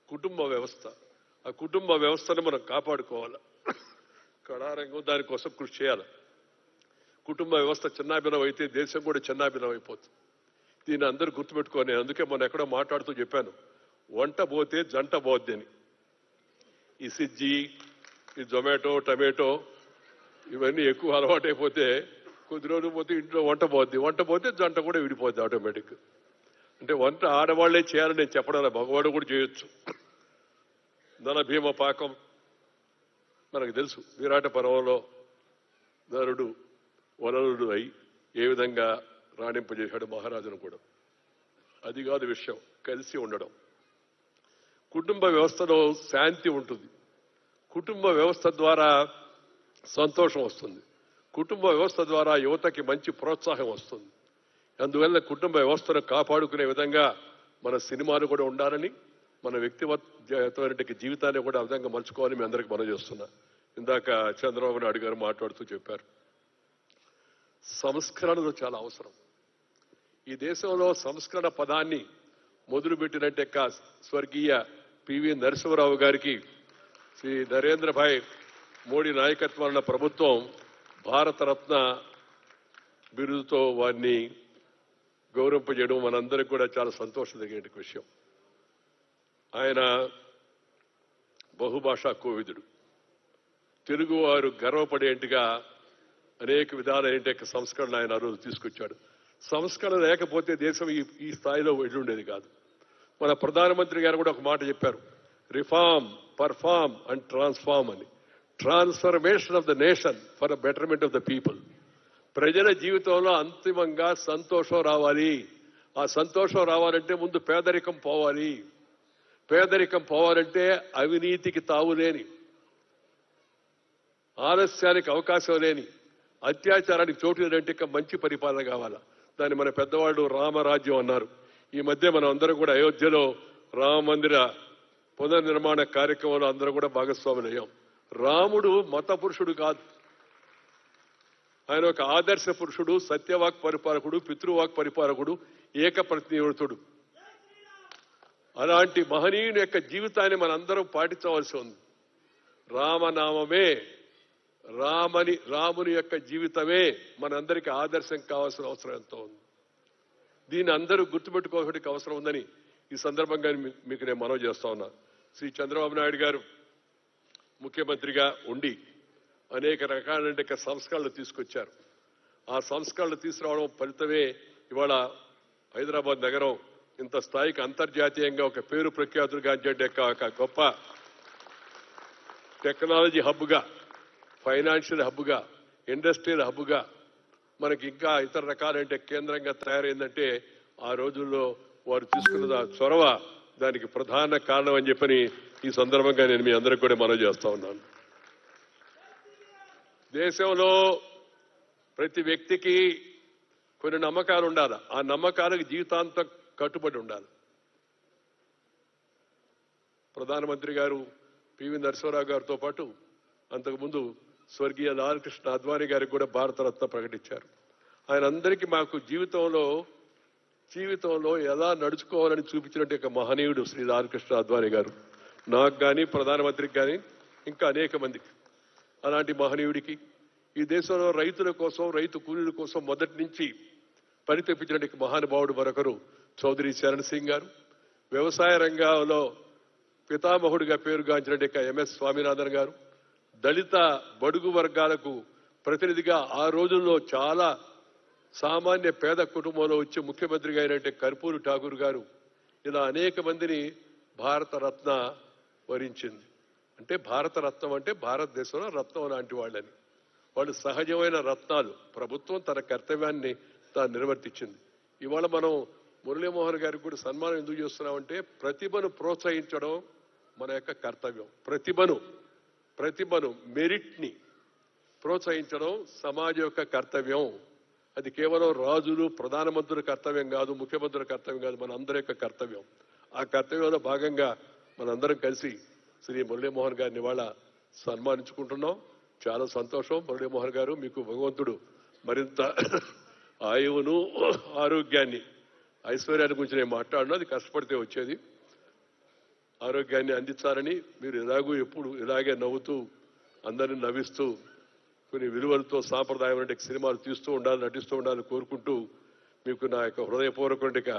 కుటుంబ వ్యవస్థ. ఆ కుటుంబ వ్యవస్థను మనం కాపాడుకోవాలి. కళారంగం దానికోసం కృషి చేయాలి. కుటుంబ వ్యవస్థ చిన్నాభిన్నం అయితే దేశం కూడా చిన్నాభిన్నం అయిపోతుంది. దీన్ని అందరూ గుర్తుపెట్టుకొని, అందుకే మనం ఎక్కడో మాట్లాడుతూ చెప్పాను, వంట పోతే జంట పోద్ది అని. ఈ స్విగ్గీ, ఈ జొమాటో, టమాటో ఇవన్నీ ఎక్కువ అలవాటైపోతే కొద్ది రోజులు పోతే ఇంట్లో వంట పోద్ది, వంట పోతే జంట కూడా విడిపోద్ది ఆటోమేటిక్. అంటే వంట ఆడవాళ్లే చేయాలని నేను చెప్పడం, మగవాడు కూడా చేయొచ్చు. ధన భీమ పాకం మనకు తెలుసు. విరాట పర్వంలో నరుడు వనరుడు అయి ఏ విధంగా రాణింపజేశాడు మహారాజును కూడా. అది కాదు విషయం, కలిసి ఉండడం. కుటుంబ వ్యవస్థలో శాంతి ఉంటుంది. కుటుంబ వ్యవస్థ ద్వారా సంతోషం వస్తుంది. కుటుంబ వ్యవస్థ ద్వారా యువతకి మంచి ప్రోత్సాహం వస్తుంది. అందువల్ల కుటుంబ వ్యవస్థను కాపాడుకునే విధంగా మన సినిమాలు కూడా ఉండాలని, మన వ్యక్తిగతమైన జీవితాన్ని కూడా ఆ విధంగా మలుచుకోవాలని మీ అందరికీ మనం చేస్తున్నా. ఇందాక చంద్రబాబు నాయుడు గారు మాట్లాడుతూ చెప్పారు, సంస్కరణలు చాలా అవసరం. ఈ దేశంలో సంస్కరణ పదాన్ని మొదలుపెట్టినట్టే స్వర్గీయ పివి నరసింహరావు గారికి శ్రీ నరేంద్రభాయ్ మోడీ నాయకత్వంలో ప్రభుత్వం భారతరత్న బిరుదుతో వారిని గౌరవింపజేయడం మనందరికీ కూడా చాలా సంతోషదగిన విషయం. ఆయన బహుభాషా కోవిదుడు. తెలుగువారు గర్వపడేట్టుగా అనేక విధాలైన సంస్కరణ ఆయన ఆ రోజు తీసుకొచ్చాడు. సంస్కరణ లేకపోతే దేశం ఈ స్థాయిలో వెళ్ళుండేది కాదు. మన ప్రధానమంత్రి గారు కూడా ఒక మాట చెప్పారు, రిఫార్మ్, పర్ఫార్మ్ అండ్ ట్రాన్స్ఫార్మ్ అని. Transformation of the nation for the betterment of the people. ప్రజల జీవితంలో అంతిమంగా సంతోషం రావాలి. ఆ సంతోషం రావాలంటే ముందు పేదరికం పోవాలి. పేదరికం పోవాలంటే అవినీతికి తావులేని, ఆలస్యానికి అవకాశం లేని, అత్యాచారానికి చోటు లేదంటే మంచి పరిపాలన కావాలా. దాన్ని మన పెద్దవాళ్ళు రామరాజ్యం అన్నారు. ఈ మధ్య మనం అందరం కూడా అయోధ్యలో రామ మందిర పునర్నిర్మాణ కార్యక్రమంలో అందరూ కూడా భాగస్వాములు అయ్యాం. రాముడు మత పురుషుడు కాదు, ఆయన ఒక ఆదర్శ పురుషుడు, సత్యవాక్ పరిపాలకుడు, పితృవాక్ పరిపాలకుడు, ఏకప్రతినిధుడు. అలాంటి మహనీయుని యొక్క జీవితాన్ని మనందరం పాటించవలసి ఉంది. రామనామమే, రాముని యొక్క జీవితమే మనందరికీ ఆదర్శం కావాల్సిన అవసరం ఎంతో ఉంది. దీన్ని అందరూ గుర్తుపెట్టుకోవడానికి అవసరం ఉందని ఈ సందర్భంగా మీకు నేను మనవి చేస్తా ఉన్నా. శ్రీ చంద్రబాబు నాయుడు గారు ముఖ్యమంత్రిగా ఉండి అనేక రకాలైన సంస్కరణలు తీసుకొచ్చారు. ఆ సంస్కరణలు తీసుకురావడం ఫలితమే ఇవాళ హైదరాబాద్ నగరం ఇంత స్థాయికి అంతర్జాతీయంగా ఒక పేరు ప్రఖ్యాతులుగా ఒక గొప్ప టెక్నాలజీ హబ్గా, ఫైనాన్షియల్ హబ్గా, ఇండస్ట్రియల్ హబ్గా మనకి ఇంకా ఇతర రకాలైన కేంద్రంగా తయారైందంటే ఆ రోజుల్లో వారు తీసుకున్న చొరవ దానికి ప్రధాన కారణం అని చెప్పని ఈ సందర్భంగా నేను మీ అందరికి కూడా మనవి చేస్తా ఉన్నాను. దేశంలో ప్రతి వ్యక్తికి కొన్ని నమ్మకాలు ఉండాలి. ఆ నమ్మకాలకు జీవితాంతం కట్టుబడి ఉండాలి. ప్రధానమంత్రి గారు పివి నరసింహరావు గారితో పాటు అంతకుముందు స్వర్గీయ లాలకృష్ణ అద్వానీ గారికి కూడా భారతరత్న ప్రకటించారు. ఆయన అందరికీ మాకు జీవితంలో ఎలా నడుచుకోవాలని చూపించినట్టు ఒక మహనీయుడు శ్రీ లాలకృష్ణ అద్వానీ గారు. నాకు కానీ, ప్రధానమంత్రికి కానీ, ఇంకా అనేక మందికి. అలాంటి మహనీయుడికి ఈ దేశంలో రైతుల కోసం, రైతు కూలీల కోసం మొదటి నుంచి పని తెప్పించినట్టు మహానుభావుడు మరొకరు చౌదరి చరణ్ సింగ్ గారు. వ్యవసాయ రంగంలో పితామహుడిగా పేరుగాంచినట్టు ఎంఎస్ స్వామినాథన్ గారు. దళిత బడుగు వర్గాలకు ప్రతినిధిగా ఆ రోజుల్లో చాలా సామాన్య పేద కుటుంబంలో వచ్చి ముఖ్యమంత్రిగా అయినట్టు కర్పూరి ఠాకూర్ గారు. ఇలా అనేక మందిని భారతరత్న వరించింది. అంటే భారతరత్నం అంటే భారతదేశంలో రత్నం లాంటి వాళ్ళని. వాళ్ళు సహజమైన రత్నాలు. ప్రభుత్వం తన కర్తవ్యాన్ని తాను నిర్వర్తించింది. ఇవాళ మనం మురళీమోహన్ గారికి కూడా సన్మానం ఎందుకు చేస్తున్నామంటే ప్రతిభను ప్రోత్సహించడం మన యొక్క కర్తవ్యం. ప్రతిభను మెరిట్ని ప్రోత్సహించడం సమాజం యొక్క కర్తవ్యం. అది కేవలం రాజులు, ప్రధానమంత్రుల కర్తవ్యం కాదు, ముఖ్యమంత్రుల కర్తవ్యం కాదు, మన అందరి యొక్క కర్తవ్యం. ఆ కర్తవ్యంలో భాగంగా మనందరం కలిసి శ్రీ మురళీమోహన్ గారిని ఇవాళ సన్మానించుకుంటున్నాం. చాలా సంతోషం. మురళీమోహన్ గారు, మీకు భగవంతుడు మరింత ఆయువును, ఆరోగ్యాన్ని, ఐశ్వర్యాన్ని గురించి నేను మాట్లాడినా అది కష్టపడితే వచ్చేది. ఆరోగ్యాన్ని అందించాలని మీరు ఎలాగూ ఎప్పుడు ఇలాగే నవ్వుతూ అందరిని నవ్విస్తూ కొన్ని విలువలతో సాంప్రదాయం సినిమాలు తీస్తూ ఉండాలి, నటిస్తూ ఉండాలని కోరుకుంటూ మీకు నా యొక్క హృదయపూర్వక